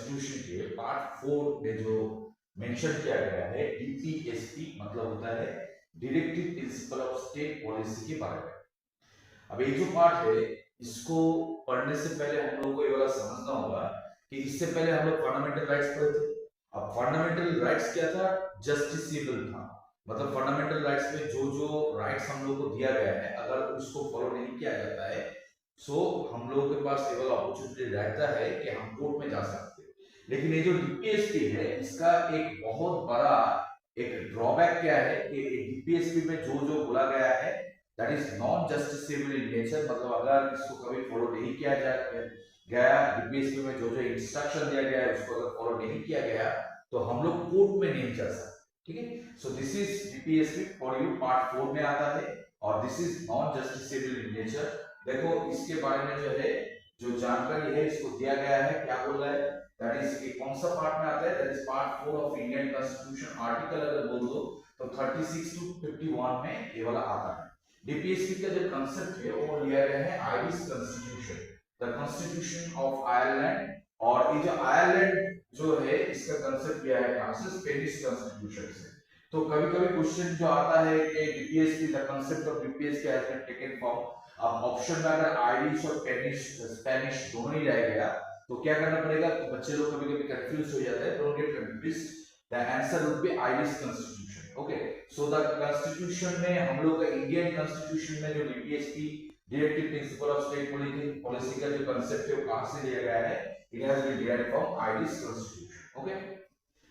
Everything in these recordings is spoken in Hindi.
कॉन्स्टिट्यूशन के पार्ट 4 में जो मेंशन किया गया है डीपीएसपी मतलब होता है directive principle of state policy के बारे में। अब ये जो पार्ट है इसको पढ़ने से पहले हम लोगों को ये वाला समझना होगा कि इससे पहले हम लोग फंडामेंटल राइट्स पढ़े थे। अब फंडामेंटल राइट्स क्या था? जस्टिसेबल था, मतलब फंडामेंटल राइट्स में जो जो राइट्स हम लोग को दिया गया है अगर उसको फॉलो नहीं किया जाता है सो हम लोगों के पास ये वाला अपॉर्चुनिटी रहता है कि हम कोर्ट में जा सकते हैं। लेकिन ये जो डीपीएसपी है इसका एक बहुत बड़ा एक ड्रॉबैक क्या है कि डीपीएसपी में जो जो बोला गया है that is non justiciable in nature, मतलब अगर इसको कभी फॉलो नहीं किया गया डीपीएसपी में जो जो इंस्ट्रक्शन दिया गया है उसको अगर फॉलो नहीं किया गया तो हम लोग कोर्ट में नहीं जा सकते। ठीक है, so this is DPSP for you part 4 में आता है और this is non justiciable in nature. देखो इसके बारे में जो है जो जानकारी है इसको दिया गया है, क्या बोल रहा है दैट इज कि कौन सा पार्ट में आता है, that is part 4 of Indian constitution article अगर बोल दो तो 36 टू 51 में ये वाला आता है। डीपीएसपी का जो कांसेप्ट है वो लिया गया है Irish constitution, the constitution of Ireland, और ये जो आयरलैंड जो है इसका कांसेप्ट लिया है कहां से? स्पेनिश कॉन्स्टिट्यूशन से। तो कभी-कभी क्वेश्चन जो आता है कि DPSP the concept of DPSP has been taken from, अब ऑप्शन में अगर आयरिश और स्पेनिश दोनों ही रह गया तो क्या करना पड़ेगा? तो बच्चे लोग कभी-कभी कंफ्यूज हो जाते हैं, don't get confused, the answer would be Irish constitution. Okay, so the constitution में हम लोग का इंडियन कॉन्स्टिट्यूशन में जो DPSP directive principle of state policy का जो कांसेप्ट है वो कहां से लिया गया है? It has been derived from Irish constitution. Okay,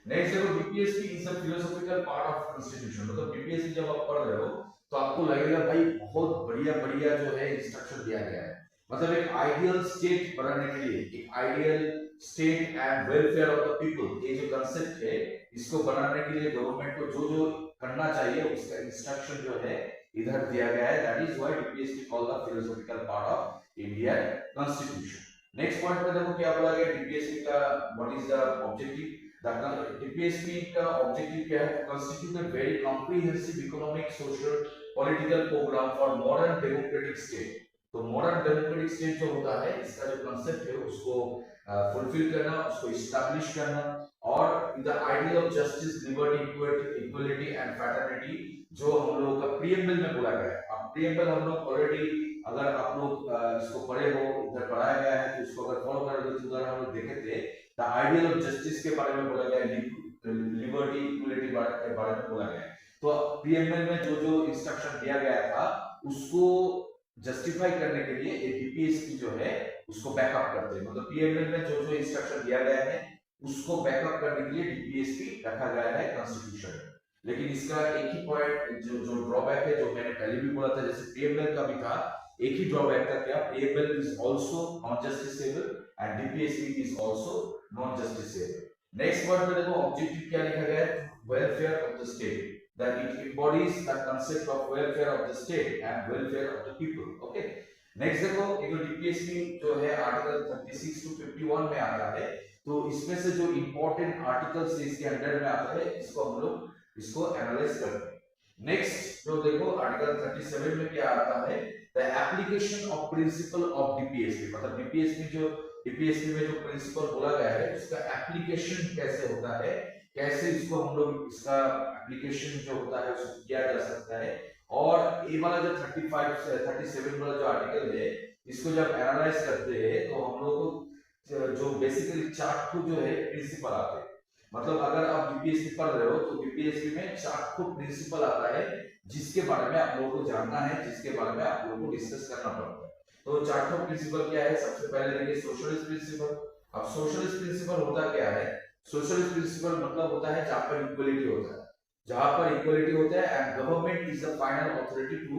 next देखो DPSP is a philosophical part of constitution, मतलब डीपीएसपी जब आप पढ़ रहे हो तो आपको लगेगा भाई बहुत बढ़िया बढ़िया जो है इंस्ट्रक्शन दिया गया है, मतलब एक आइडियल स्टेट बनाने के लिए, एक ideal state and welfare of the people, ये जो कांसेप्ट है इसको बनाने के लिए गवर्नमेंट को जो जो करना चाहिए उसका इंस्ट्रक्शन जो है इधर दिया गया है, that is why DPSP called the philosophical part of Indian constitution. Next point पे देखो क्या बोला गया डीपीएसपी का, what is the objective? DPSP का ऑब्जेक्टिव क्या है? constitute a very comprehensive economic, social, political program for modern democratic state। तो मॉडर्न डेमोक्रेटिक स्टेट जो होता है इसका जो कांसेप्ट है उसको फुलफिल करना, उसको एस्टैब्लिश करना, और the ideal of justice, liberty, equality and fraternity जो हम लोग का प्रीएम्बल में बोला गया है। अब प्रीएम्बल हम लोग ऑलरेडी अगर आप लोग इसको पढ़े हो, इधर पढ़ाया गया है तो इसको अगर फॉलो कर लो तो उधर हम लोग देखे थे द आइडियल ऑफ जस्टिस के बारे में बोला गया है, लिबर्टी इक्वलिटी के बारे में बोला गया है। तो प्रीएम्बल में जो जो इंस्ट्रक्शन दिया गया था उसको जस्टिफाई करने के लिए डीपीएसपी जो है उसको बैकअप करते हैं, मतलब प्रीएम्बल में जो जो इंस्ट्रक्शन दिया गया है उसको बैकअप करने के लिए डीपीएसपी रखा गया है कॉन्स्टिट्यूशन में। लेकिन इसका एक ही पॉइंट जो ड्रॉबैक है, जो मैंने पहले भी बोला था जैसे प्रीएम्बल का भी था, एक ही ड्रॉबैक था क्या? Preamble is also known justiciable and DPSP is also known justiciable. Next word में देखो ऑब्जेक्टिव क्या लिखा गया है? Welfare of the state, that it embodies the concept of welfare of the state and welfare of the people। okay, next देखो ये जो डीपीएसपी जो है आर्टिकल 36 टू 51 में आता है, तो इसमें से जो इंपॉर्टेंट आर्टिकल्स इसके अंडर में आता है इसको हम लोग इसको एनालाइज करते हैं। नेक्स्ट जो देखो आर्टिकल 37 में क्या आता है? The application of principle of DPSP, मतलब डीपीएसपी में जो प्रिंसिपल बोला गया है उसका एप्लीकेशन कैसे होता है, कैसे इसको हम लोग इसका एप्लीकेशन जो होता है उसको किया जा सकता है। और ये वाला जो 35 से 37 वाला जो आर्टिकल है इसको जब एनालाइज करते हैं तो हम लोग को जो बेसिकली 4 जो है प्रिंसिपल आते हैं, मतलब अगर आप डीपीएसपी पढ़ रहे हो तो डीपीएसपी में 4 प्रिंसिपल आता है जिसके बारे में आप लोगों को जानना है, जिसके बारे में आप लोगों को डिस्कस करना पड़ता है। तो 4 प्रिंसिपल क्या है? सबसे पहले देखिए सोशलिस्ट प्रिंसिपल। अब सोशलिस्ट प्रिंसिपल होता क्या है? सोशलिस्ट प्रिंसिपल मतलब होता है जहां पर इक्वलिटी होता है, जहां पर इक्वलिटी होता है and government is the final authority to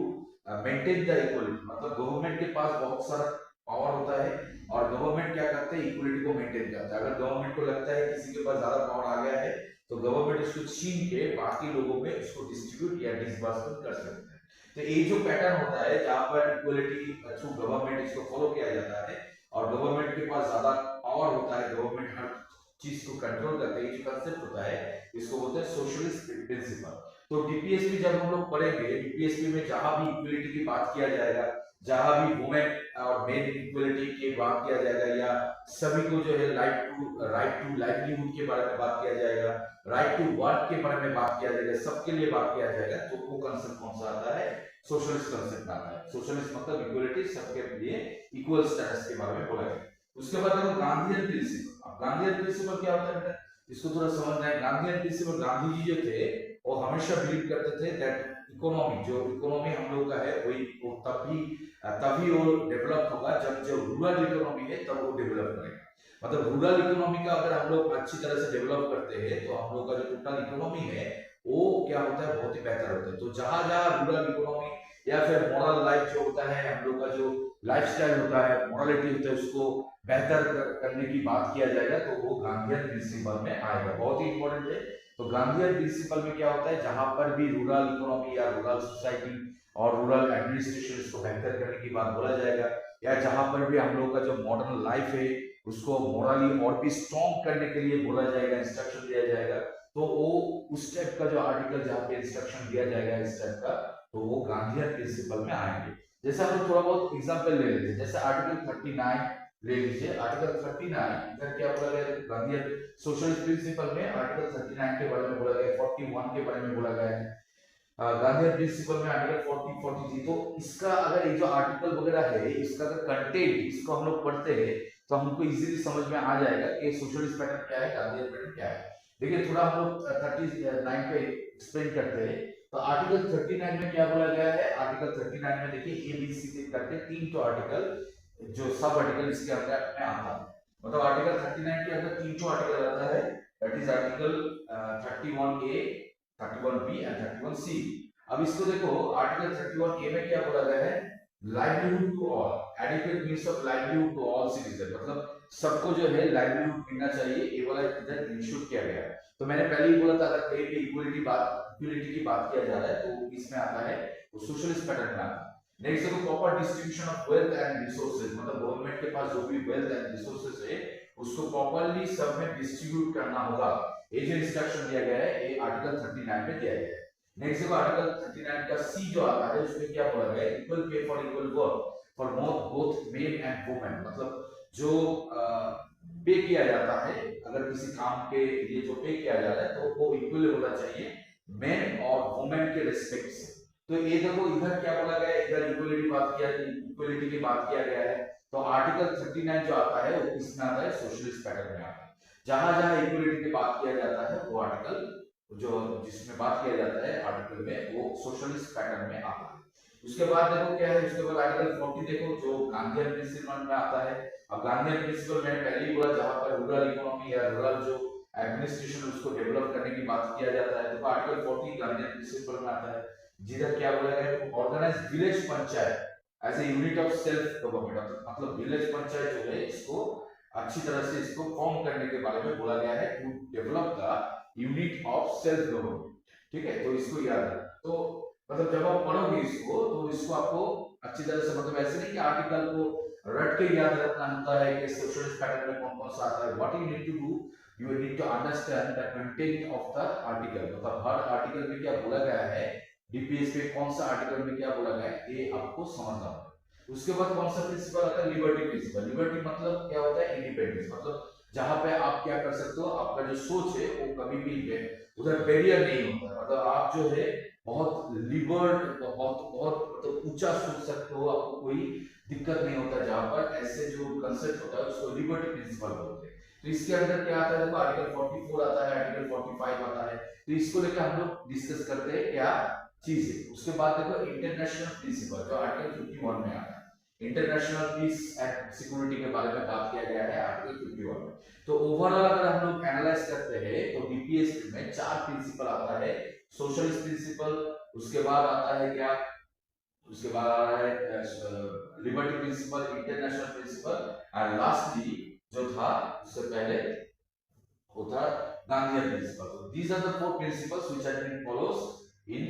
maintain the equality, मतलब गवर्नमेंट के पास बहुत सारा पावर होता है और गवर्नमेंट क्या करते हैं? इक्वलिटी को मेंटेन करता है। अगर गवर्नमेंट को लगता है किसी के पास ज्यादा पावर आ गया है तो गवर्नमेंट इसको छीन के बाकी लोगों में इसको डिस्ट्रीब्यूट या डिसबर्समेंट कर सकते हैं। तो ये जो पैटर्न होता है जहां पर इक्वलिटी थ्रू गवर्नमेंट इसको फॉलो किया जाता है और गवर्नमेंट के पास ज्यादा पावर होता है, गवर्नमेंट हर चीज को कंट्रोल करता है, ये जो कांसेप्ट होता है इसको बोलते हैं सोशलिस्ट प्रिंसिपल। तो डीपीएसपी जब हम लोग पढ़ेंगे, डीपीएसपी में जहां भी इक्वलिटी की बात किया जाएगा जहां भी वुमेन और मेन इक्वलिटी की बात किया जाएगा, या सभी को जो है राइट टू लाइवलीहुड के बारे में बात किया जाएगा, राइट टू वर्क के बारे में बात किया जाएगा, सबके लिए बात किया जाएगा, तो वो कंसेप्ट कौन सा आता है? सोशलिस्ट कंसेप्ट आता है। सोशलिस्ट मतलब इक्वलिटी, सबके लिए इक्वल स्टेटस के बारे में बोला गया। उसके बाद देखो गांधीयन प्रिंसिपल। अब गांधीयन प्रिंसिपल क्या होता है बेटा, इसको थोड़ा समझना है। गांधीयन प्रिंसिपल, गांधी जी जो थे वो हमेशा बिलीव करते थे दैट इकोनॉमी, जो इकोनॉमी हम लोग का है वही वो तभी वो डेवलप होगा जब जो रूरल इकोनॉमी है तब वो डेवलप करेगा। मतलब रूरल इकोनॉमी का अगर हम लोग अच्छी तरह से डेवलप करते हैं तो हम लोग का जो टोटल इकोनॉमी है वो क्या होता है, बहुत ही बेहतर होता है। तो जहां जहां रूरल इकोनॉमी या फिर मॉरल लाइफ जो होता है, हम लोग का जो लाइफस्टाइल होता है, मॉरलिटी होता है, उसको बेहतर करने की बात किया जाएगा तो वो गांधीयन प्रिंसिपल में आएगा। बहुत ही इंपॉर्टेंट है। तो गांधीयन प्रिंसिपल में क्या होता है, जहां पर भी रूरल इकोनॉमी या रूरल सोसाइटी और रूरल एडमिनिस्ट्रेशन को बेहतर करने की बात बोला जाएगा, या जहां पर भी हम लोग का जो मॉडर्न लाइफ है उसको मॉरली और भी स्ट्रॉन्ग करने के लिए बोला जाएगा, इंस्ट्रक्शन दिया जाएगा, तो वो उस टाइप का जो आर्टिकल जहाँ पे इंस्ट्रक्शन दिया जाएगा इस टाइप का, तो वो गांधीयन प्रिंसिपल में आएंगे। जैसे हम लोग थोड़ा बहुत एग्जांपल ले लेते हैं, जैसे आर्टिकल 39 ले लीजिए। आर्टिकल 39 इधर क्या बोला गया, गांधीयन सोशलिस्ट प्रिंसिपल में आर्टिकल 39 के बारे में बोला गया, 41 के बारे में बोला गया है। गांधीयन प्रिंसिपल में आर्टिकल 40, 43। तो इसका अगर ये जो आर्टिकल वगैरह है इसका अगर कंटेंट इसको हम लोग पढ़ते हैं तो हमको इजीली समझ में आ जाएगा कि सोशलिस्ट पैटर्न क्या है, गांधीयन पैटर्न क्या है। देखिए थोड़ा हम लोग 39 पे एक्सप्लेन करते हैं। तो आर्टिकल 39 में क्या बोला गया है, आर्टिकल 39 में देखिए ए बी सी करके 3 तो आर्टिकल जो सब आर्टिकल इसके अंदर में आता है। मतलब आर्टिकल 39 के अंदर 3 तो आर्टिकल आता है, that is article 31A, 31B and 31C। अब इसको देखो, आर्टिकल 31A में क्या बोला गया है, livelihood to all, adequate means of livelihood to all citizen, मतलब सबको जो है लाइवलीहुड मिलना चाहिए, ये वाला इधर इंश्योर किया गया है। तो मैंने पहले ही बोला था अगर कहीं पे इक्वलिटी की बात किया जा रहा है तो इसमें आता है, वो सोशलिस्ट पैटर्न में आता है। नेक्स्ट देखो, proper distribution of wealth and resources, मतलब गवर्नमेंट के पास जो भी वेल्थ एंड रिसोर्सेज है उसको प्रॉपर्ली सब में डिस्ट्रीब्यूट करना होगा। ये जो इंस्ट्रक्शन दिया गया है ये आर्टिकल 39 में दिया गया है। नेक्स्ट देखो, आर्टिकल 39 का सी जो आता है उसमें क्या बोला गया है, equal pay for equal work for both male and women, मतलब जो पे किया जाता है, अगर किसी काम के लिए जो पे किया जा रहा है तो वो इक्वल होना चाहिए मेन और वुमेन के रिस्पेक्ट से। तो ये देखो इधर क्या बोला गया है, इधर इक्वलिटी की बात किया गया है। तो आर्टिकल 39 जो आता है वो किसमें आता है, सोशलिस्ट पैटर्न में आता है। जहां जहां इक्वलिटी की बात किया जाता है वो आर्टिकल जो जिसमें बात किया जाता है आर्टिकल में वो सोशलिस्ट पैटर्न में आता है। उसके बाद देखो क्या है, उसके बाद आर्टिकल 40 देखो जो गांधीयन प्रिंसिपल में आता है। अब गांधीयन प्रिंसिपल मैंने पहले ही बोला, जहां पर रूरल इकोनॉमी या रूरल जो एडमिनिस्ट्रेशन उसको डेवलप करने की बात किया जाता है, तो आर्टिकल 40 गांधीयन प्रिंसिपल में आता है। जिधर क्या बोला गया है, organise village panchayat as a unit of self government, मतलब विलेज पंचायत जो है इसको अच्छी तरह से इसको फॉर्म करने के बारे में बोला गया है, to develop the unit of self government. ठीक है, तो इसको याद रखना। तो मतलब जब आप पढ़ोगे इसको तो इसको आपको अच्छी तरह से, मतलब ऐसे नहीं कि आर्टिकल को रट के याद रखना होता है कि सोशलिस्ट पैटर्न में कौन कौन सा आता है। What you need to do, you need to understand the content of the article, मतलब हर आर्टिकल में क्या बोला गया है, डीपीएस पे कौन सा आर्टिकल में क्या बोला गया है, ये आपको समझना होगा। उसके बाद कौन सा प्रिंसिपल आता है, लिबर्टी प्रिंसिपल। लिबर्टी मतलब क्या होता है, इंडिपेंडेंस, मतलब जहां पे आप क्या कर सकते हो, आपका जो सोच है वो कभी भी उधर बैरियर नहीं होता, मतलब आप जो है बहुत लिबर्ट, बहुत बहुत मतलब ऊंचा सोच सकते हो, आपको कोई दिक्कत नहीं होता। जहां पर ऐसे जो कंसेप्ट होता है उसको लिबर्टी प्रिंसिपल बोलते हैं। तो इसके अंदर क्या आता है, देखो आर्टिकल 44 आता है, आर्टिकल 45 आता है, तो इसको लेकर हम लोग डिस्कस करते हैं क्या चीज है। उसके बाद देखो इंटरनेशनल प्रिंसिपल जो आर्टिकल 51 में आता है, इंटरनेशनल पीस एंड सिक्योरिटी के बारे में बात किया गया है आर्टिकल 51 में। तो ओवरऑल अगर हम लोग एनालाइज करते हैं तो डीपीएस में 4 प्रिंसिपल आता है, सोशलिस्ट प्रिंसिपल, उसके बाद आता है क्या, उसके बाद आ रहा है liberty principle, international principle and lastly जो था उससे पहले वो था गांधीयन प्रिंसिपल। तो these are the 4 principles which are being follows in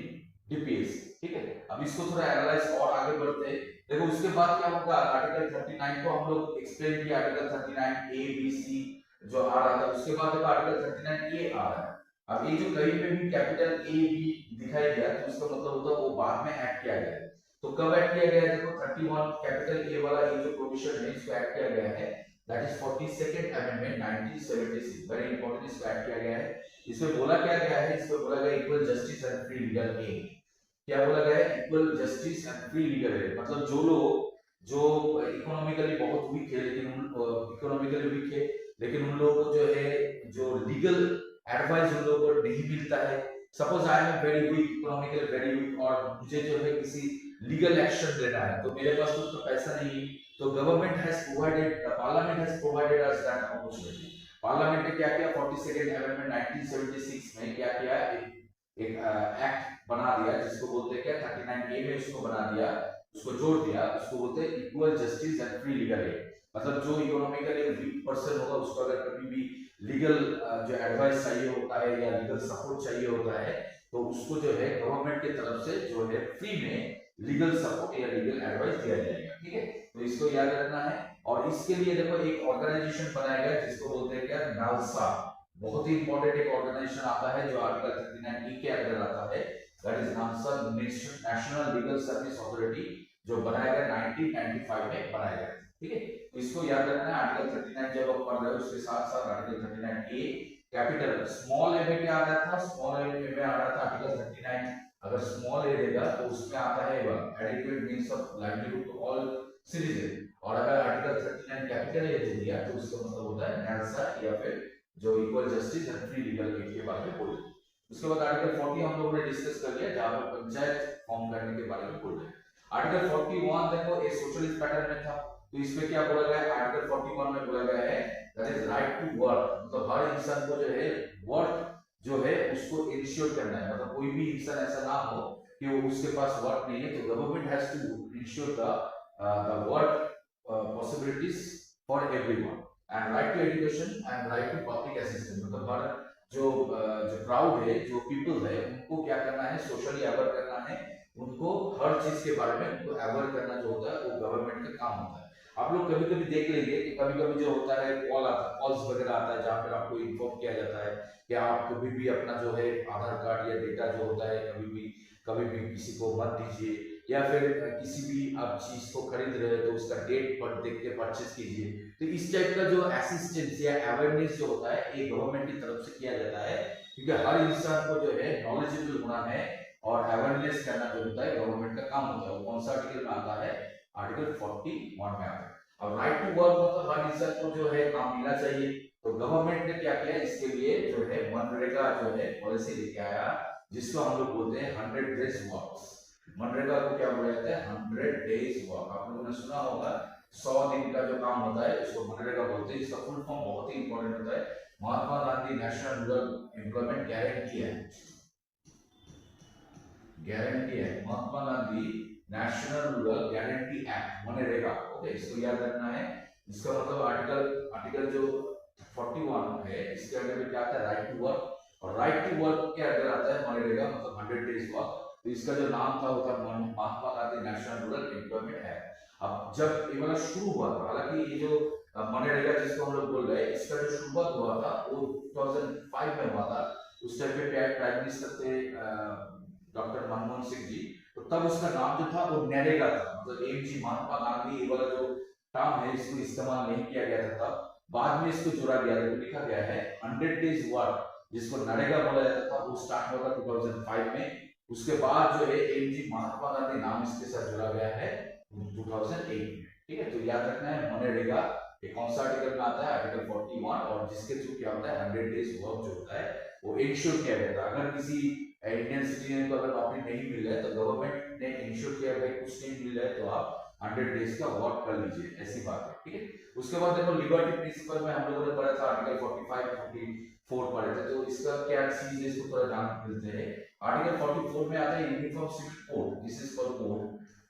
DPS. ठीक है, अब इसको थोड़ा एनालाइज और आगे बढ़ते हैं। देखो उसके बाद क्या होगा, आर्टिकल 39 को हम लोग एक्सप्लेन किया, आर्टिकल 39 ए बी सी जो आ रहा था। उसके बाद देखो आर्टिकल 39 ए आ रहा है। अब ये जो कहीं पे भी कैपिटल ए बी दिखाई दिया तो उसका मतलब होता है वो बाद में ऐड किया गया है। तो कब ऐड किया गया है? देखो 31 कैपिटल ए वाला ये जो प्रोविजन है इसको ऐड किया गया है, that is 42nd amendment 1976। Very important, इसको ऐड किया गया है। इसमें बोला क्या गया है? इसमें बोला गया equal justice and free legal aid. क्या बोला गया है? Equal justice and free legal aid. मतलब जो लोग जो इकोनॉमिकली बहुत वीक है, लेकिन उन लोगों को जो है जो लीगल एडवाइस उन लोगों को नहीं मिलता है। Suppose I am very weak, economically very weak, और मुझे जो है किसी लीगल एक्शन लेना है, तो मेरे पास तो पैसा नहीं है, तो government has provided, parliament has provided us that opportunity. Parliament ने क्या किया? 42nd अमेंडमेंट 1976 में क्या किया? एक एक्ट बना दिया जिसको बोलते हैं क्या, 39A में उसको बना दिया, उसको जोड़ दिया, उसको बोलते हैं equal justice and free legal aid. मतलब जो इकोनॉमिकली वीक पर्सन होगा उसको अगर कभी भी लीगल जो एडवाइस चाहिए होता है या लीगल सपोर्ट चाहिए होता है, तो उसको जो है गवर्नमेंट की तरफ से जो है फ्री में लीगल सपोर्ट या लीगल एडवाइस दिया जाएगा। ठीक है, तो इसको याद रखना है। और इसके लिए देखो एक ऑर्गेनाइजेशन बनाया गया जिसको बोलते हैं क्या, नालसा। बहुत ही इंपॉर्टेंट एक ऑर्गेनाइजेशन आता है जो आर्टिकल 39E के अंदर आता है, that is NALSA, national legal service authority, जो बनाया गया 1995 में बनाया गया। ठीक है, तो इसको याद रखना है। आर्टिकल 39 जब आप पढ़ रहे हो उसके साथ साथ आर्टिकल 39A कैपिटल स्मॉल ए में क्या आ रहा था? स्मॉल ए में आ रहा था आर्टिकल 39, अगर स्मॉल ए देगा तो उसमें आता है adequate means of livelihood to all citizen, और अगर आर्टिकल 39 कैपिटल ए दे दिया तो उसका मतलब होता है नालसा या फिर जो equal justice and free legal aid के बारे में बोल रहे हैं। उसके बाद आर्टिकल 40 हम लोगों ने डिस्कस कर लिया जहां पर पंचायत फॉर्म करने के बारे में बोल रहे हैं। आर्टिकल 41 देखो ये सोशलिस्ट पैटर्न में था, तो इसमें क्या बोला गया है? आर्टिकल 41 में बोला गया है that is right to work, मतलब हर इंसान को जो है वर्क जो है उसको इंश्योर करना है। मतलब कोई भी इंसान ऐसा ना हो कि वो उसके पास वर्क नहीं है, तो government has to ensure the work possibilities for everyone, and right to education and right to public assistance. मतलब हर जो क्राउड है, जो पीपल है, उनको क्या करना है? सोशली अवेयर करना है, उनको हर चीज के बारे में उनको अवेयर करना जो होता है वो गवर्नमेंट का काम होता है। आप लोग कभी कभी देख लेंगे कि कभी कभी जो होता है कॉल आता है, कॉल्स वगैरह आता है जहाँ पर आपको इन्फॉर्म किया जाता है कि आप कभी भी अपना जो है आधार कार्ड या डेटा जो होता है कभी भी किसी को मत दीजिए, या फिर किसी भी आप चीज को खरीद रहे हो तो उसका डेट पर देख के परचेज कीजिए। तो इस टाइप का जो असिस्टेंस या अवेयरनेस जो होता है ये गवर्नमेंट की तरफ से किया जाता है, क्योंकि हर इंसान को जो है नॉलेजेबल होना है और अवेयरनेस करना जो होता है गवर्नमेंट का काम होता है। वो कौन सा आर्टिकल में आता है? आर्टिकल 41 में आता है। अब राइट टू वर्क मतलब हर इंसान को जो है काम मिलना चाहिए, तो गवर्नमेंट ने क्या किया? इसके लिए जो है मनरेगा जो है पॉलिसी लेके आया, जिसको हम लोग बोलते हैं 100 डेज वर्क। मनरेगा को क्या बोला जाता है? 100 डेज वर्क। आप लोगों ने सुना होगा 100 दिन का जो काम होता है उसको मनरेगा बोलते हैं। इसका फुल फॉर्म बहुत ही इंपॉर्टेंट होता है, Mahatma Gandhi national rural employment guarantee है, Mahatma Gandhi national rural guarantee act, MNREGA. Okay, इसको याद रखना है। इसका मतलब आर्टिकल जो 41 है इसके अंदर क्या आता है? राइट टू वर्क, और राइट टू वर्क के अंदर आता है मनरेगा, मतलब 100 डेज वर्क। तो इसका जो नाम था वो था Mahatma Gandhi national rural employment act. अब जब ये वाला शुरू हुआ था, हालांकि ये जो मनरेगा जिसको हम लोग बोल रहे हैं, इसका जो शुरुआत हुआ था वो 2005 में हुआ था। उस टाइम पे प्राइम मिनिस्टर थे डॉक्टर मनमोहन सिंह जी, तो तब उसका नाम जो था वो नरेगा था, मतलब एमजी महात्मा गांधी ये वाला जो टर्म है इसको इस्तेमाल नहीं किया गया था तब। बाद में इसको जोड़ा गया, तो लिखा गया है 100 डेज वर्क, जिसको नरेगा बोला जाता था, वो स्टार्ट हुआ 2005 में। उसके बाद जो है एमजी महात्मा गांधी नाम इसके साथ जोड़ा गया है 2008 में। ठीक है, तो याद रखना है मनरेगा ये कौन सा आर्टिकल में आता है? आर्टिकल 41, और जिसके थ्रू क्या होता है 100 डेज वर्क जो होता है वो इंश्योर किया गया था। अगर किसी इंडियन सिटीजन को अगर नौकरी नहीं मिल रहा है तो गवर्नमेंट ने इंश्योर किया भाई कुछ नहीं मिल रहा है तो आप 100 डेज का वर्क कर लीजिए, ऐसी बात है। ठीक है, उसके बाद देखो लिबर्टी प्रिंसिपल में हम लोगों ने पढ़ा था आर्टिकल 45 44 पढ़े थे, तो इसका क्या चीज है इसको थोड़ा जान लेते हैं। आर्टिकल 44 में आता है uniform civil code, this is for code,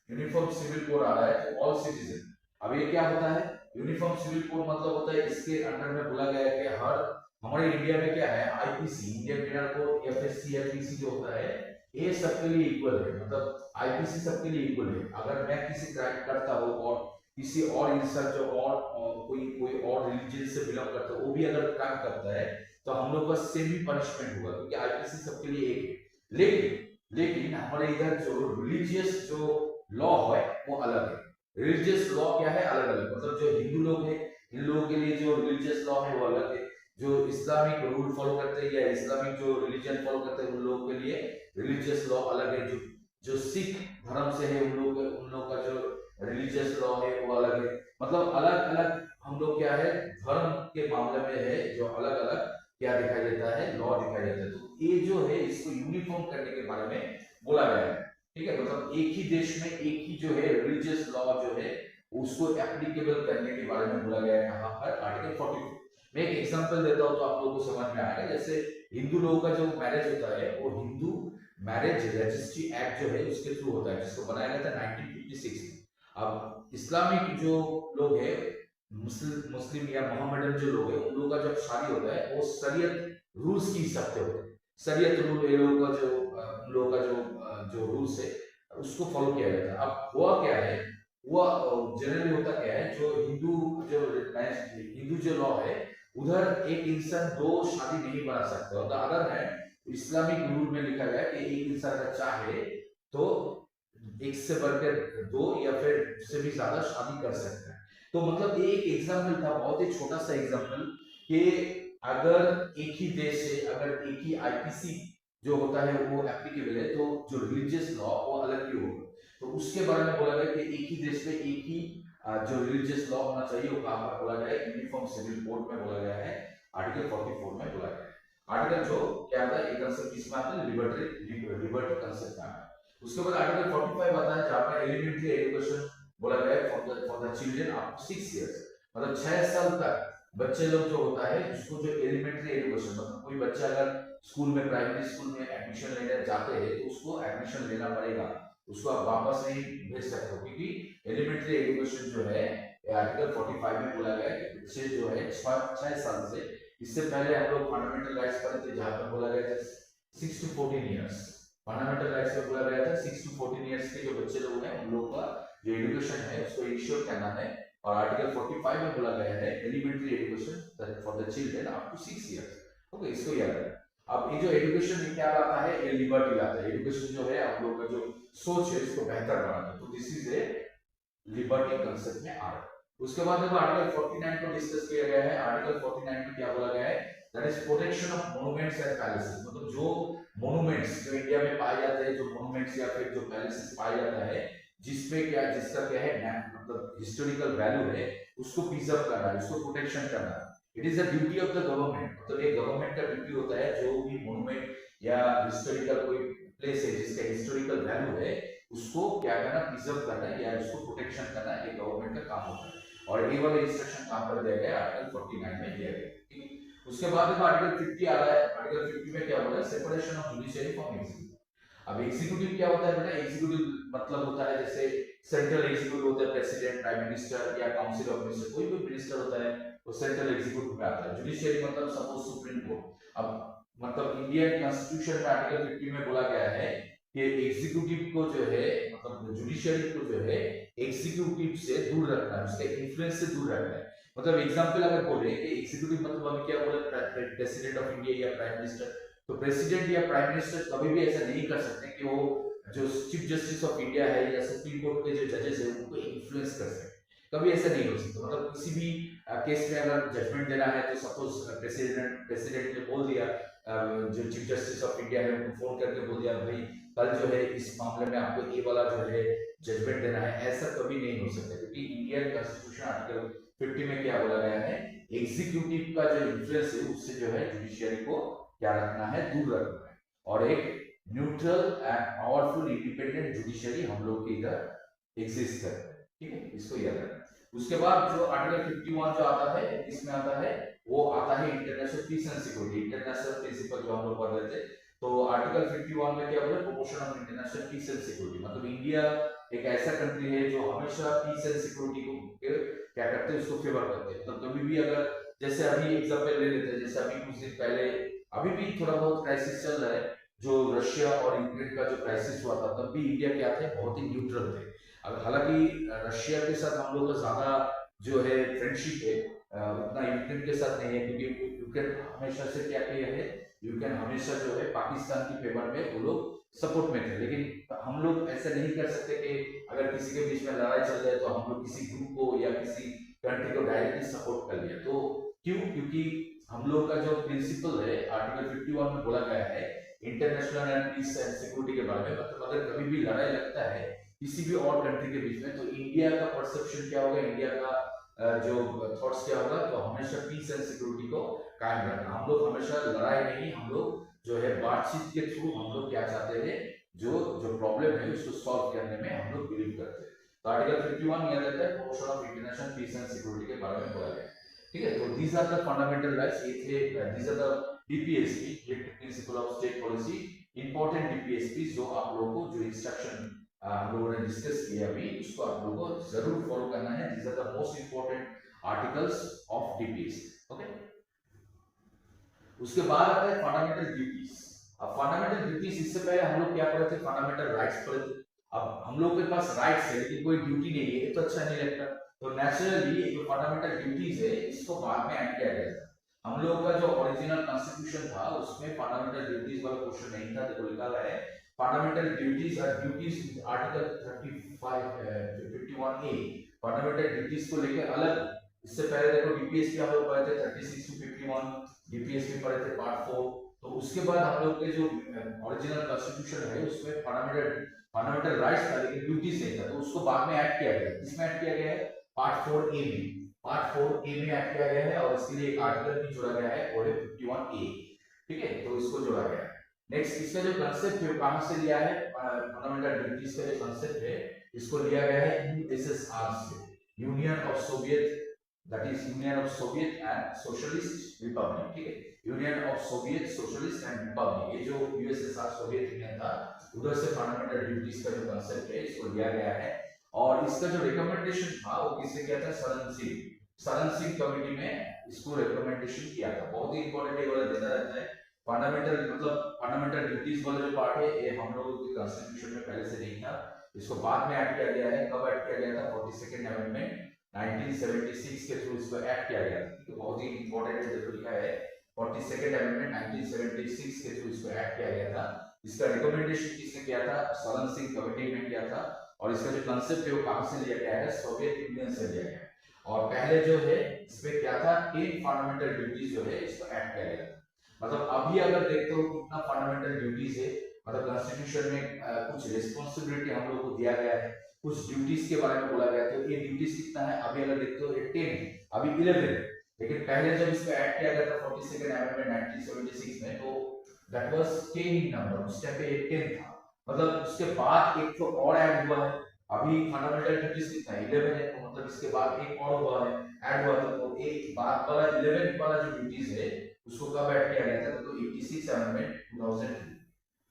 uniform civil code आ रहा है फॉर ऑल सिटीजन। अब ये क्या होता है? यूनिफॉर्म सिविल कोड मतलब होता है इसके अंडर में बोला गया है कि हर हमारे इंडिया में क्या है, IPC Indian penal code, FSc FPC जो होता है ये सबके लिए इक्वल है, मतलब आईपीसी सबके लिए इक्वल है। अगर मैं किसी क्राइम करता हूँ और किसी और इंसान जो और कोई और रिलीजन से बिलोंग करता है वो भी अगर क्राइम करता है तो हम लोग का सेम ही पनिशमेंट होगा, क्योंकि आईपीसी सबके लिए एक है। लेकिन हमारे इधर जो रिलीजियस जो लॉ है वो अलग है। रिलीजियस लॉ क्या है, अलग अलग, मतलब जो हिंदू लोग हैं इन लोगों के लिए जो रिलीजियस लॉ है वो अलग है, जो इस्लामिक रूल फॉलो करते हैं या इस्लामिक जो रिलीजन फॉलो करते हैं उन लोगों के लिए रिलीजियस लॉ अलग है, जो जो सिख धर्म से है उन लोग का जो रिलीजियस लॉ है वो अलग है। मतलब अलग अलग हम लोग क्या है धर्म के मामले में है जो अलग अलग क्या दिखाई देता है, लॉ दिखाई देता है। तो ये जो है इसको यूनिफॉर्म करने के बारे में बोला गया है, ठीक है। मतलब एक ही देश में एक ही जो है रिलीजियस लॉ जो है उसको एप्लीकेबल करने के बारे में बोला गया है यहाँ पर आर्टिकल 44। मैं एक एग्जांपल देता हूँ तो आप लोगों को समझ में आएगा। जैसे हिंदू लोगों का जो मैरिज होता है वो हिंदू मैरिज रजिस्ट्री एक्ट जो है उसके थ्रू होता है, जिसको बनाया गया था 1956 में। अब इस्लामिक जो लोग हैं मुस्लिम या मोहम्मदन जो लोग हैं उन लोगों का जब शादी होता है वो शरीयत रूल्स के हिसाब से होता है। शरीयत रूल ये लोगों का जो उन लोगों का जो रूल्स है उसको फॉलो किया जाता है। अब हुआ क्या है, हुआ जनरली होता क्या है, जो हिंदू जो लॉ है उधर एक इंसान दो शादी नहीं बना सकता, और द अदर है इस्लामिक रूल में लिखा गया कि एक इंसान अगर चाहे तो एक से बढ़कर दो या फिर उससे भी ज्यादा शादी कर सकता है। तो मतलब ये एक एग्जाम्पल था, बहुत ही छोटा सा एग्जाम्पल, कि अगर एक ही देश से अगर एक ही आईपीसी जो होता है वो एप्लीकेबल है तो जो रिलीजियस लॉ वो अलग ही होगा। तो उसके बारे में बोला गया कि एक ही देश में एक ही जो रिलीजियस लॉ होना चाहिए वो कहां पर बोला गया है, यूनिफॉर्म सिविल कोड में बोला गया है, आर्टिकल 44 में बोला गया है। आर्टिकल जो क्या आता है, एक कंसेप्ट किसमें आता है, लिबर्टी कंसेप्ट में आता है। उसके बाद आर्टिकल 45 आता है जहां पर एलिमेंट्री एजुकेशन बोला गया है for the children up to 6 years, मतलब 6 साल तक बच्चे लोग जो होता है उसको जो एलिमेंट्री एजुकेशन, मतलब कोई बच्चा अगर स्कूल में प्राइमरी स्कूल में एडमिशन लेने जाते हैं तो उसको एडमिशन लेना पड़ेगा, उसको आप वापस नहीं भेज सकते हो, क्योंकि एलिमेंट्री एजुकेशन जो है आर्टिकल 45 में बोला गया है कि बच्चे जो है 6 साल से, इससे पहले हम लोग फंडामेंटल राइट्स पढ़े थे जहां पर बोला गया था 6 to 14 इयर्स, फंडामेंटल राइट्स में बोला गया था 6 to 14 इयर्स के जो बच्चे लोग हैं उन लोगों का जो एजुकेशन है उसको इंश्योर करना है। और आर्टिकल 45 में बोला गया है elementary education for the children up to 6 years. Okay, इसको याद रखना। अब ये जो एजुकेशन में क्या लाता है, ये लिबर्टी लाता है। एजुकेशन जो है हम लोग का जो सोच है इसको बेहतर बनाता है, तो this is a liberty concept में आ रहा है। उसके बाद देखो आर्टिकल 49 को डिस्कस किया गया है। आर्टिकल 49 में क्या बोला गया है, that is protection of monuments and palaces, मतलब जो मॉन्यूमेंट्स जो इंडिया में पाए जाते हैं, जो मॉन्यूमेंट्स या फिर जो पैलेसेस पाए जाता है जिसमें क्या जिसका क्या है मतलब हिस्टोरिकल वैल्यू है उसको प्रिजर्व करना है, उसको प्रोटेक्शन करना है। It is the duty of the government, मतलब ये गवर्नमेंट का ड्यूटी होता है जो भी मॉन्यूमेंट या हिस्टोरिकल कोई प्लेस है जिसका हिस्टोरिकल वैल्यू है उसको क्या करना, प्रिजर्व करना या उसको प्रोटेक्शन करना, ये गवर्नमेंट का काम होता है। और ये वाला इंस्ट्रक्शन काम पर दिया गया आर्टिकल 49 में दिया गया, ठीक। उसके बाद देखो आर्टिकल 50 आ रहा है। आर्टिकल 50 में क्या बोला है, separation of judiciary from executive. अब एग्जीक्यूटिव क्या होता है बेटा, एग्जीक्यूटिव मतलब होता है जैसे सेंट्रल एग्जीक्यूटिव होता है, प्रेसिडेंट, प्राइम मिनिस्टर या काउंसिल ऑफ मिनिस्टर, कोई भी मिनिस्टर होता है वो सेंट्रल एग्जीक्यूटिव में आता है। जुडिशियरी मतलब सपोज सुप्रीम कोर्ट। अब मतलब इंडियन कॉन्स्टिट्यूशन में आर्टिकल 50 में बोला गया है कि एग्जीक्यूटिव को जो है मतलब जुडिशियरी को जो है एग्जीक्यूटिव से दूर रखना है, उसके इन्फ्लुएंस से दूर रखना है। मतलब एग्जांपल अगर बोले कि एग्जीक्यूटिव मतलब हम क्या बोले, प्रेसिडेंट ऑफ इंडिया या प्राइम मिनिस्टर, तो प्रेसिडेंट या प्राइम मिनिस्टर कभी भी ऐसा नहीं कर सकते कि वो जो चीफ जस्टिस ऑफ इंडिया है या सुप्रीम कोर्ट के जो जजेस है उनको इन्फ्लुएंस कर सके, कभी ऐसा नहीं हो सकता। मतलब किसी भी केस में अगर जजमेंट देना है तो सपोज प्रेसिडेंट ने बोल दिया, जो चीफ जस्टिस ऑफ इंडिया है उनको फोन करके बोल दिया भाई कल जो है इस मामले में आपको ये वाला जो है जजमेंट देना है, ऐसा कभी नहीं हो सकता, क्योंकि इंडियन कॉन्स्टिट्यूशन आर्टिकल 50 में क्या बोला गया है, एग्जीक्यूटिव का जो इन्फ्लुएंस है उससे जो है जुडिशियरी को क्या रखना है, दूर रखना है। और एक neutral and powerful independent judiciary हम लोग के इधर एग्जिस्ट करता है, ठीक है, इसको याद रखना। उसके बाद जो आर्टिकल 51 जो आता है इसमें आता है वो आता है international peace and security, international principle जो हम लोग पढ़ रहे थे। तो आर्टिकल 51 में क्या बोले, promotion of international peace and security, मतलब इंडिया एक ऐसा कंट्री है जो हमेशा पीस एंड सिक्योरिटी को क्या करते हैं, उसको फेवर करते हैं। मतलब कभी भी अगर जैसे अभी एग्जांपल ले लेते हैं, जैसे अभी कुछ दिन पहले अभी भी थोड़ा बहुत क्राइसिस चल रहा है, जो रशिया और यूक्रेन का जो क्राइसिस हुआ था तब भी इंडिया क्या थे, बहुत ही न्यूट्रल थे। अब हालांकि रशिया के साथ हम लोग का ज्यादा जो है फ्रेंडशिप है, उतना यूक्रेन के साथ नहीं है, क्योंकि यूक्रेन हमेशा से क्या किया है, यूक्रेन हमेशा जो है पाकिस्तान की फेवर में वो लोग सपोर्ट में थे। लेकिन हम लोग ऐसा नहीं कर सकते कि अगर किसी के बीच में लड़ाई चल रही है तो हम लोग किसी ग्रुप को या किसी कंट्री को डायरेक्टली सपोर्ट कर लिया। तो क्यों? क्योंकि हम लोग का जो प्रिंसिपल है आर्टिकल 51 में बोला गया है international and peace and security के बारे में, मतलब अगर कभी भी लड़ाई लगता है किसी भी और कंट्री के बीच में तो इंडिया का परसेप्शन क्या होगा, इंडिया का जो थॉट्स क्या होगा, तो हमेशा पीस एंड सिक्योरिटी को कायम रखना। हम लोग हमेशा लड़ाई नहीं, हम लोग जो है बातचीत के थ्रू हम लोग क्या चाहते हैं, जो जो प्रॉब्लम है उसको सॉल्व करने में हम लोग बिलीव करते हैं। तो आर्टिकल 51 यह रहता है promotion of international peace and security के बारे में बोला गया है। ठीक है, तो these are the fundamental rights, these are the DPSP directive principle of state policy, important DPSP जो आप लोगों को जो इंस्ट्रक्शन हम लोगों ने डिस्कस किया अभी उसको आप लोगों को जरूर फॉलो करना है। These are the most important articles of DPSP. Okay, उसके बाद आता है फंडामेंटल ड्यूटीज। अब फंडामेंटल ड्यूटीज, इससे पहले हम लोग क्या पढ़े थे, फंडामेंटल राइट्स पढ़े थे। अब हम लोग के पास राइट्स है लेकिन कोई ड्यूटी नहीं है, ये तो अच्छा नहीं लगता। तो नेचुरली ये जो फंडामेंटल ड्यूटीज है इसको बाद में ऐड किया गया था। हम लोग का जो ओरिजिनल कॉन्स्टिट्यूशन था उसमें फंडामेंटल ड्यूटीज वाला क्वेश्चन नहीं था, तो लिखा हुआ है fundamental duties are duties article 51A fundamental duties को लेकर अलग। इससे पहले देखो डीपीएसपी हम लोग पढ़े थे 36 to 51, डीपीएसपी पढ़े थे पार्ट 4। तो उसके बाद हम लोग के जो ओरिजिनल कॉन्स्टिट्यूशन है उसमें फंडामेंटल राइट्स था लेकिन ड्यूटीज नहीं था, तो उसको बाद में ऐड किया गया। इसमें ऐड किया गया है पार्ट 4A में, पार्ट 4A में ऐड किया गया है और इसके लिए एक आर्टिकल भी जोड़ा गया है वो है 51A। ठीक है, तो इसको जोड़ा गया है। नेक्स्ट, इसका जो कांसेप्ट है कहां से लिया है, फंडामेंटल ड्यूटीज का जो कांसेप्ट है इसको लिया गया है यूएसएसआर से, union of Soviet, that is union of Soviet and socialist Republic. ठीक है, union of Soviet socialist and Republic, ये जो यूएसएसआर सोवियत यूनियन था उधर से फंडामेंटल ड्यूटीज का जो कांसेप्ट है इसको लिया गया है। और इसका जो रिकमेंडेशन था वो किससे किया था, सरन सिंह कमेटी में इसको रिकमेंडेशन किया था। बहुत ही इंपॉर्टेंट है, वाला देता रहता है। फंडामेंटल मतलब फंडामेंटल ड्यूटीज वाला जो पार्ट है ये हम लोगों के कॉन्स्टिट्यूशन में पहले से नहीं था, इसको बाद में ऐड किया गया है। कब ऐड किया गया था, 42nd अमेंडमेंट 1976 के थ्रू इसको ऐड किया गया था। तो बहुत ही इंपॉर्टेंट है, जो लिखा है 42nd अमेंडमेंट 1976 के थ्रू इसको ऐड किया गया था। इसका रिकमेंडेशन किसने किया था, सरन सिंह कमेटी ने किया था। और इसका जो कांसेप्ट है वो कहां से लिया गया है, सोवियत यूनियन से लिया गया है। और पहले जो है इसमें क्या था, 10 फंडामेंटल ड्यूटीज जो है इसको ऐड किया गया था। मतलब अभी अगर देखते हो कितना फंडामेंटल ड्यूटीज है, मतलब कॉन्स्टिट्यूशन में कुछ रिस्पांसिबिलिटी हम लोग को दिया गया है, कुछ ड्यूटीज के बारे में बोला गया है। तो ये ड्यूटीज कितना है, अभी अगर देखते हो 10 है, अभी 11 है, लेकिन पहले जब इसको ऐड किया गया था 42nd अमेंडमेंट 1976 में तो दैट वाज 10 इन नंबर, उस टाइम पे 10 था। मतलब उसके बाद एक तो और ऐड हुआ है, अभी फंडामेंटल ड्यूटीज कितना है 11 है, तो मतलब इसके बाद एक और हुआ है, ऐड हुआ था। तो एक बाद वाला 11 वाला जो ड्यूटीज है उसको कब ऐड किया गया था, तो 86 अमेंडमेंट 2002,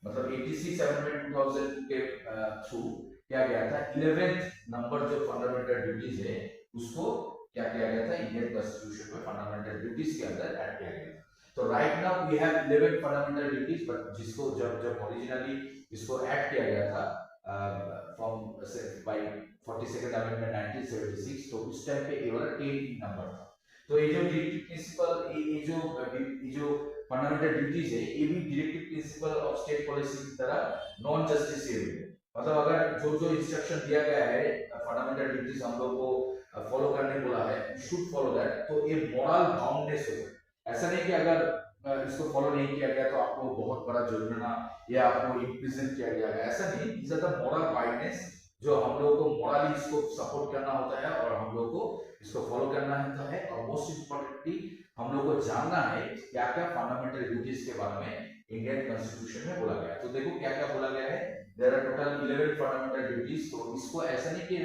मतलब 86 अमेंडमेंट 2002 के थ्रू क्या गया था, 11th नंबर जो फंडामेंटल ड्यूटीज है उसको क्या किया गया था, इंडियन कॉन्स्टिट्यूशन में फंडामेंटल ड्यूटीज के अंदर ऐड किया गया था। तो right now we have 11 fundamental duties, but जिसको जब ओरिजिनली इसको ऐड किया गया था फ्रॉम बाय 42nd अमेंडमेंट 1976, तो उस टाइम पे ये वाला 10 नंबर था। तो ये जो डायरेक्टिव प्रिंसिपल, ये जो फंडामेंटल ड्यूटीज है ये भी directive principle of state policy की तरह नॉन जस्टिसिएबल है। मतलब अगर जो इंस्ट्रक्शन दिया गया है फंडामेंटल ड्यूटीज हम लोग को फॉलो करने बोला है, शुड फॉलो दैट, तो ये मोरल बाउंडनेस होगा। ऐसा नहीं कि अगर इसको फॉलो नहीं किया गया तो आपको बहुत बड़ा जुर्माना या आपको इम्प्रिजन किया गया, ऐसा नहीं। इज द मोरल बाउंडनेस जो हम लोग को मोरली इसको सपोर्ट करना होता है और हम लोग को इसको फॉलो करना होता है। और मोस्ट इंपॉर्टेंटली हम लोग को जानना है क्या क्या फंडामेंटल ड्यूटीज के बारे में इंडियन कॉन्स्टिट्यूशन में बोला गया है। तो देखो क्या क्या बोला गया है, there are total 11 fundamental duties. तो इसको ऐसा नहीं कि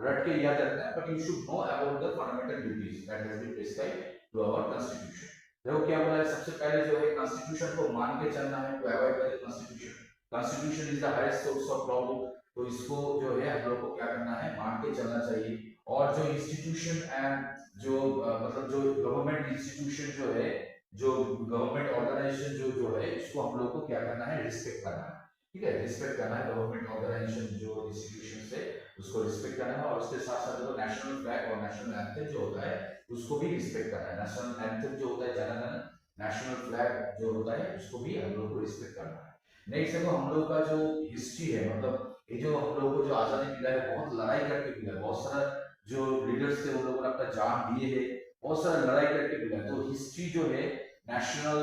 रट के याद रखना है, but you should know about the fundamental duties that has been prescribed to our constitution. देखो क्या बोला है, सबसे पहले जो है कॉन्स्टिट्यूशन को मान के चलना है, to avoid by the constitution, constitution is the highest source of law book. तो इसको जो है हम लोग को क्या करना है, मान के चलना चाहिए। और जो इंस्टीट्यूशन एंड जो मतलब जो गवर्नमेंट इंस्टीट्यूशन जो है, जो गवर्नमेंट ऑर्गेनाइजेशन जो है, इसको हम लोग को क्या करना है, रिस्पेक्ट करना है। ठीक है, रिस्पेक्ट करना है गवर्नमेंट ऑर्गेनाइजेशन जो इंस्टीट्यूशन से, उसको रिस्पेक्ट करना है। और उसके साथ साथ जो नेशनल फ्लैग और नेशनल एंथम जो होता है उसको भी रिस्पेक्ट करना है। नेशनल एंथम जो होता है जनगण, नेशनल फ्लैग जो होता है उसको भी हम लोग को रिस्पेक्ट करना है। नेक्स्ट देखो हम लोग का जो हिस्ट्री है, मतलब ये जो हम लोगों को जो आजादी मिला है बहुत लड़ाई करके मिला है, बहुत सारा जो लीडर्स थे उन लोगों ने अपना जान दिए है, बहुत सारा लड़ाई करके मिला है। तो हिस्ट्री जो है नेशनल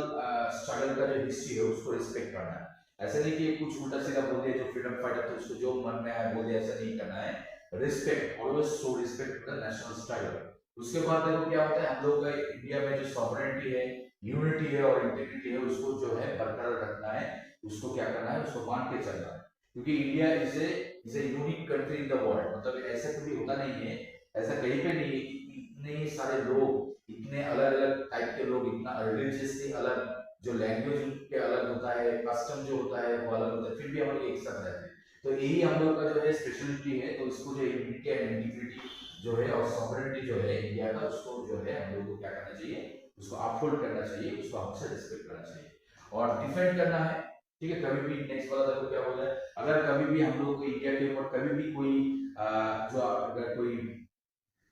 स्ट्रगल का जो हिस्ट्री है उसको रिस्पेक्ट करना है। ऐसा नहीं कि कुछ उल्टा सीधा बोल दिया जो फ्रीडम फाइटर थे उसको जो मन में आया बोल दिया, ऐसा नहीं करना है। Respect, always show respect for the national struggle. उसके बाद देखो क्या होता है, हम लोग का इंडिया में जो सॉवरेनिटी है, यूनिटी है और इंटीग्रिटी है उसको जो है बरकरार रखना है, उसको क्या करना है, उसको मान के चलना है। क्योंकि India is a unique country in the world, मतलब ऐसा कभी होता नहीं है, ऐसा कहीं पे नहीं है कि इतने सारे लोग, इतने अलग अलग टाइप के लोग, इतना रिलीजियसली अलग, जो लैंग्वेज उनके अलग होता है, कस्टम जो होता है वो अलग होता है, फिर भी हम लोग एक साथ रहते हैं। तो यही हम लोग का जो है स्पेशलिटी है। तो इसको जो यूनिटी एंड इंटीग्रिटी जो है और सॉवरेनिटी जो है इंडिया का, उसको जो है हम लोग को क्या करना चाहिए, उसको अपहोल्ड करना चाहिए, उसको हमसे रिस्पेक्ट करना चाहिए और डिफेंड करना है। ठीक है, कभी भी नेक्स्ट वाला देखो क्या बोल रहा है, अगर कभी भी हम लोग को इंडिया के ऊपर कभी भी कोई जो अगर कोई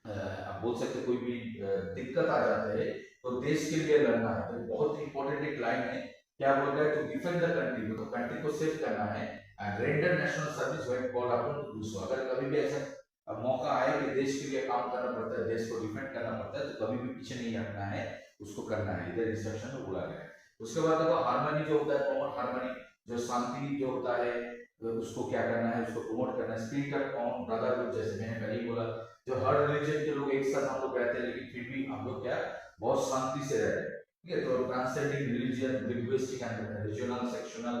आप बोल सकते कोई भी दिक्कत आ जाता है तो देश के लिए लड़ना है। तो बहुत इंपॉर्टेंट एक लाइन है, क्या बोल रहा है, टू डिफेंड द कंट्री, तो कंट्री को सेव करना है and render national service when called upon two do so. अगर कभी भी ऐसा मौका आए कि देश के लिए काम करना पड़ता है, देश को डिफेंड करना पड़ता है, तो कभी भी पीछे नहीं हटना है, उसको करना है। इधर इंस्ट्रक्शन में बोला गया है। उसके बाद देखो हार्मनी जो होता है, कॉमन हार्मनी, जो शांति जो होता है उसको क्या करना है, उसको प्रमोट करना है। स्पिरिट ऑफ कॉमन ब्रदरहुड, जैसे मैंने पहले ही बोला, जो हर रिलीजन के लोग एक साथ हम लोग रहते हैं, लेकिन फिर भी हम लोग क्या बहुत शांति से रहते हैं। ठीक है, तो transcending religion, linguistic and regional sectional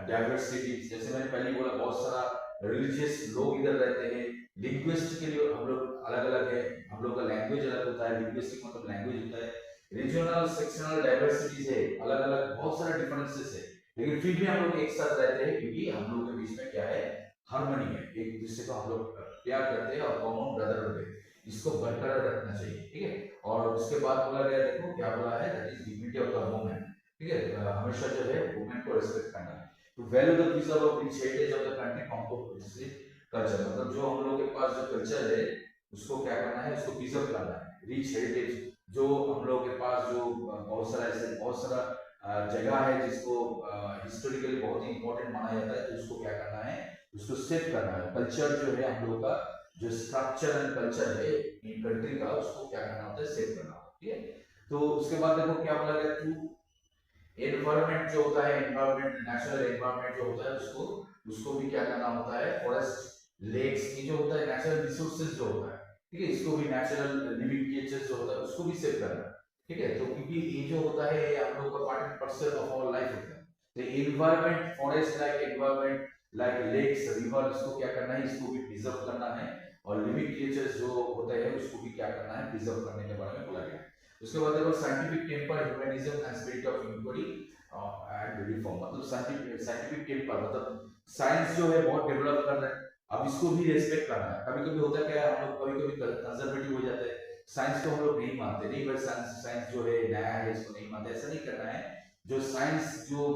diversity, जैसे मैंने पहले बोला बहुत सारा रिलीजियस लोग इधर रहते हैं। लिंग्विस्ट के लिए हम लोग अलग अलग है, हम लोग का लैंग्वेज अलग होता है, लिंग्विस्टिक मतलब लैंग्वेज होता है, रीजनल सेक्शनल डाइवर्सिटीज है, अलग अलग बहुत सारे डिफरेंसेस है, लेकिन फिर भी हम लोग एक साथ रहते हैं क्योंकि हम लोग के बीच में क्या है, हार्मनी है, एक दूसरे को हम लोग प्यार करते हैं और कॉमन ब्रदरहुड है, इसको बरकरार रखना चाहिए। ठीक है, और उसके बाद बोला गया, देखो क्या बोला है, that is dignity of the women. ठीक है, हमेशा जो है वुमेन को रिस्पेक्ट करना है। To value the preserve of rich heritage of the country composite culture, मतलब जो हम लोग के पास जो कल्चर है उसको क्या करना है, उसको प्रिजर्व करना है। रिच हेरिटेज, जो हम लोग के पास जो बहुत सारा ऐसे बहुत सारा जगह है जिसको हिस्टोरिकली बहुत ही इंपॉर्टेंट माना जाता है, तो उसको क्या करना है, उसको सेव करना है। कल्चर जो है हम लोग का जो स्ट्रक्चर एंड कल्चर है इन कंट्री का, उसको क्या करना होता है, सेव करना होता है। ठीक है, तो उसके बाद देखो क्या बोला गया, टू एनवायरनमेंट जो होता है, एनवायरनमेंट नेचुरल एनवायरनमेंट जो होता है उसको भी क्या करना होता है, फॉरेस्ट, लेक्स, ये जो होता है नेचुरल रिसोर्सेज जो होता है, ठीक है, इसको भी नेचुरल लिविंग क्रिएचर्स जो होता है उसको भी सेव करना है। ठीक है, तो क्योंकि ये जो होता है ये हम लोग का part and parcel of our life होता है। तो environment, forest like environment like lakes, river, इसको क्या करना है, इसको भी प्रिजर्व करना है, और लिविंग क्रिएचर्स जो होते हैं उसको भी क्या करना है, प्रिजर्व करने के बारे में बोला गया है। उसके बाद देखो scientific temper, humanism and spirit of equity and reform, मतलब साइंटिफिक टेम्पर मतलब साइंस जो है बहुत डेवलप कर रहा है, अब इसको भी रेस्पेक्ट करना है। कभी कभी होता है क्या, हम लोग कभी कभी कंजर्वेटिव हो जाते हैं, साइंस को हम लोग नहीं मानते, नहीं भाई साइंस जो है नया है इसको नहीं मानते, ऐसा नहीं करना है। जो साइंस जो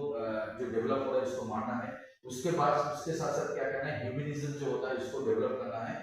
डेवलप हो रहा है उसको मानना है। उसके बाद उसके साथ साथ क्या करना है, ह्यूमनिज्म जो होता है इसको डेवलप करना है,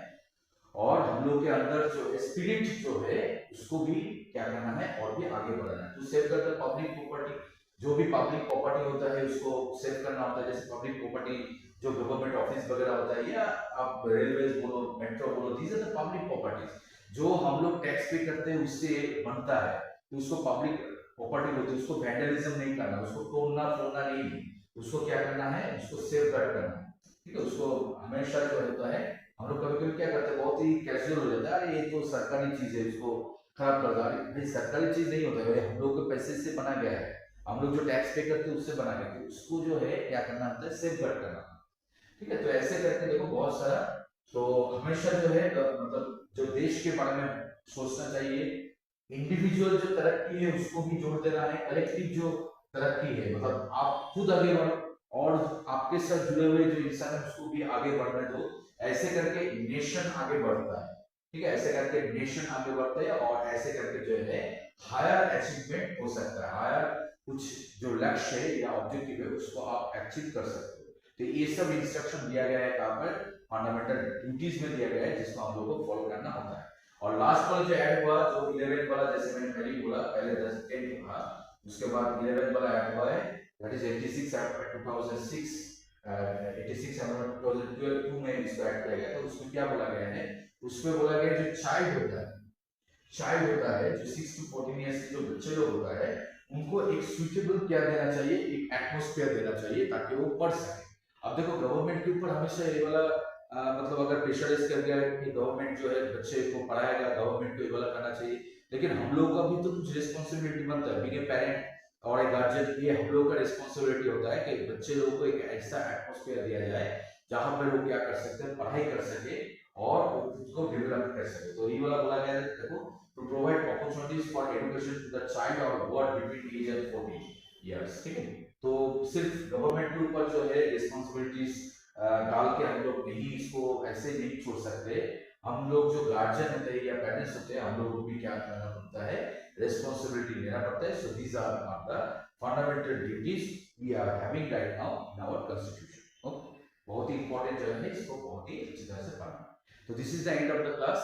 और हम लोग के अंदर जो स्पिरिट जो है उसको भी क्या करना है, और भी आगे बढ़ाना है। तो सेव करते पब्लिक प्रॉपर्टी, जो भी पब्लिक प्रॉपर्टी होता है उसको सेव करना होता है, जैसे पब्लिक प्रॉपर्टी जो गवर्नमेंट ऑफिस वगैरह होता है, या आप रेलवे बोलो, मेट्रो बोलो, these are the public properties जो हम लोग टैक्स पे करते हैं उससे बनता है, तो उसको पब्लिक प्रॉपर्टी बोलते हैं। उसको वैंडलिज्म नहीं करना, उसको तोड़ना फोड़ना नहीं, उसको क्या करना है, उसको सेव गार्ड करना है। ठीक है, उसको हमेशा जो होता है, हम लोग कभी कभी क्या करते हैं, बहुत ही कैजुअल हो जाता है, ये तो सरकारी चीज है इसको खराब कर दो, भाई सरकारी चीज नहीं होता है, हम लोग के पैसे से बना गया है, हम लोग जो टैक्स पे करते हैं उससे बना गया है, उसको जो है क्या करना होता है, सेव गार्ड करना। ठीक है, तो ऐसे करके देखो बहुत सारा, तो हमेशा जो है मतलब जो देश के बारे में सोचना चाहिए। इंडिविजुअल जो तरक्की है उसको भी जोड़ देना है, कलेक्टिव जो तरक्की है मतलब आप खुद आगे बढ़ो और आपके साथ जुड़े हुए जो इंसान है उसको भी आगे बढ़ने दो, ऐसे करके नेशन आगे बढ़ता है। ठीक है, ऐसे करके नेशन आगे बढ़ते हैं, और ऐसे करके जो है हायर अचीवमेंट हो सकता है, हायर कुछ जो लक्ष्य है या ऑब्जेक्टिव है उसको आप अचीव कर सकते हो। तो ये सब इंस्ट्रक्शन दिया गया है कहाँ पर, फंडामेंटल ड्यूटीज में दिया गया है, जिसको हम लोगों को फॉलो करना होता है। और लास्ट वाला जो ऐड हुआ, जो 11 वाला, जैसे मैंने पहले बोला, पहले 10 10 था, उसके बाद 11 वाला ऐड हुआ है, दैट इज 86 एक्ट 2006 86 अमेंडमेंट 2012 में इसको ऐड किया गया, तो उसमें क्या बोला गया है, उसमें बोला गया जो चाइल्ड होता है जो 6 to 14 ईयर्स के जो बच्चे लोग होता है, उनको एक सुइटेबल क्या देना चाहिए, एक एटमॉस्फेयर देना चाहिए ताकि वो पढ़ सके। अब देखो गवर्नमेंट के ऊपर हमेशा ये वाला मतलब अगर प्रेशराइज कर दिया कि गवर्नमेंट जो है बच्चे को पढ़ाएगा, गवर्नमेंट को ये वाला करना चाहिए, लेकिन हम लोग का भी तो कुछ रिस्पॉन्सिबिलिटी बनता है, बीइंग ए पेरेंट और एक गार्जियन, ये हम लोग का रिस्पॉन्सिबिलिटी होता है कि बच्चे लोगों को एक ऐसा एटमॉस्फेयर दिया जाए जहां पर वो क्या कर सकते हैं, पढ़ाई कर सके और खुद को डेवलप कर सके। तो ये वाला बोला गया है, देखो to provide opportunities for education to the child और word between age and 14 years, ठीक है। तो सिर्फ गवर्नमेंट के ऊपर जो है रिस्पॉन्सिबिलिटीज डाल के हम लोग नहीं इसको ऐसे नहीं छोड़ सकते, हम लोग जो गार्जियन होते हैं या पेरेंट्स होते हैं, हम लोग को भी क्या करना पड़ता है, रिस्पॉन्सिबिलिटी लेना पड़ता है। So these are the fundamental duties we are having right now in our constitution. Okay, बहुत ही इंपॉर्टेंट जो है, इसको बहुत ही अच्छी तरह से पढ़ना। तो this is the end of the class.